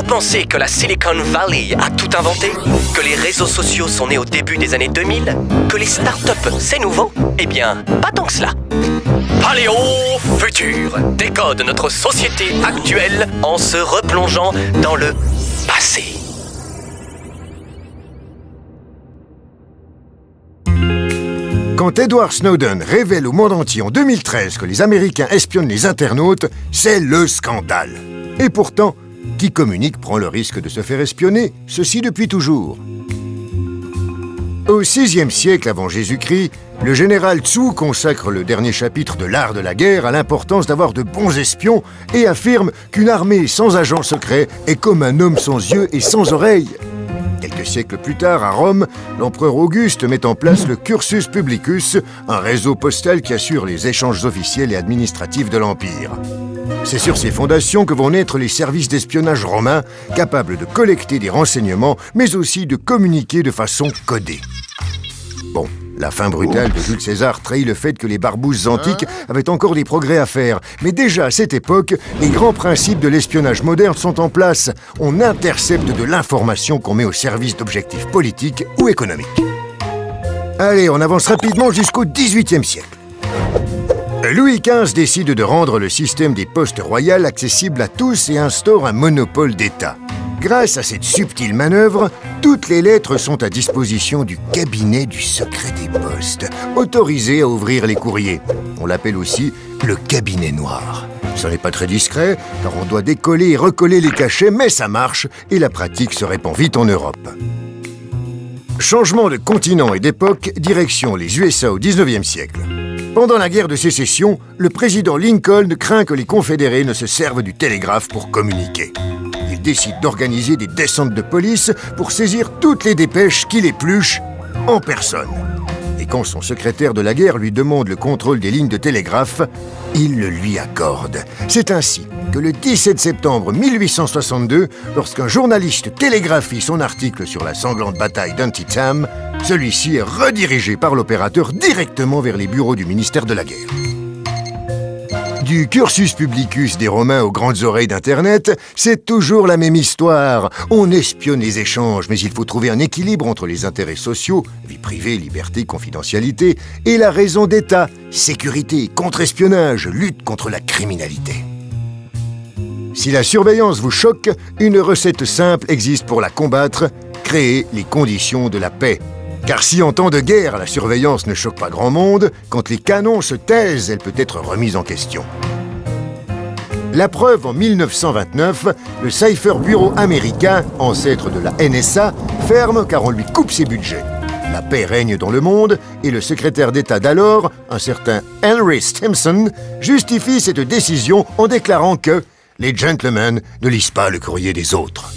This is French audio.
pensez que la Silicon Valley a tout inventé? Que les réseaux sociaux sont nés au début des années 2000? Que les startups, c'est nouveau? Eh bien, pas tant que cela. Paléo Futur décode notre société actuelle en se replongeant dans le passé. Quand Edward Snowden révèle au monde entier en 2013 que les Américains espionnent les internautes, c'est le scandale. Et pourtant, qui communique prend le risque de se faire espionner, ceci depuis toujours. Au VIe siècle avant Jésus-Christ, le général Tzu consacre le dernier chapitre de l'art de la guerre à l'importance d'avoir de bons espions et affirme qu'une armée sans agent secret est comme un homme sans yeux et sans oreilles. Quelques siècles plus tard, à Rome, l'empereur Auguste met en place le Cursus Publicus, un réseau postal qui assure les échanges officiels et administratifs de l'Empire. C'est sur ces fondations que vont naître les services d'espionnage romains, capables de collecter des renseignements, mais aussi de communiquer de façon codée. Bon, la fin brutale de Jules César trahit le fait que les barbouzes antiques avaient encore des progrès à faire. Mais déjà à cette époque, les grands principes de l'espionnage moderne sont en place. On intercepte de l'information qu'on met au service d'objectifs politiques ou économiques. Allez, on avance rapidement jusqu'au XVIIIe siècle. Louis XV décide de rendre le système des postes royales accessible à tous et instaure un monopole d'État. Grâce à cette subtile manœuvre, toutes les lettres sont à disposition du cabinet du secret des postes, autorisé à ouvrir les courriers. On l'appelle aussi le cabinet noir. Ce n'est pas très discret, car on doit décoller et recoller les cachets, mais ça marche et la pratique se répand vite en Europe. Changement de continent et d'époque, direction les USA au XIXe siècle. Pendant la guerre de sécession, le président Lincoln craint que les confédérés ne se servent du télégraphe pour communiquer. Il décide d'organiser des descentes de police pour saisir toutes les dépêches qu'il épluche en personne. Et quand son secrétaire de la guerre lui demande le contrôle des lignes de télégraphe, il le lui accorde. C'est ainsi que le 17 septembre 1862, lorsqu'un journaliste télégraphie son article sur la sanglante bataille d'Antietam, celui-ci est redirigé par l'opérateur directement vers les bureaux du ministère de la Guerre. Du Cursus Publicus des Romains aux grandes oreilles d'Internet, c'est toujours la même histoire. On espionne les échanges, mais il faut trouver un équilibre entre les intérêts sociaux, vie privée, liberté, confidentialité, et la raison d'État, sécurité, contre-espionnage, lutte contre la criminalité. Si la surveillance vous choque, une recette simple existe pour la combattre, créer les conditions de la paix. Car si en temps de guerre, la surveillance ne choque pas grand monde, quand les canons se taisent, elle peut être remise en question. La preuve, en 1929, le Cypher Bureau américain, ancêtre de la NSA, ferme car on lui coupe ses budgets. La paix règne dans le monde et le secrétaire d'État d'alors, un certain Henry Stimson, justifie cette décision en déclarant que les gentlemen ne lisent pas le courrier des autres.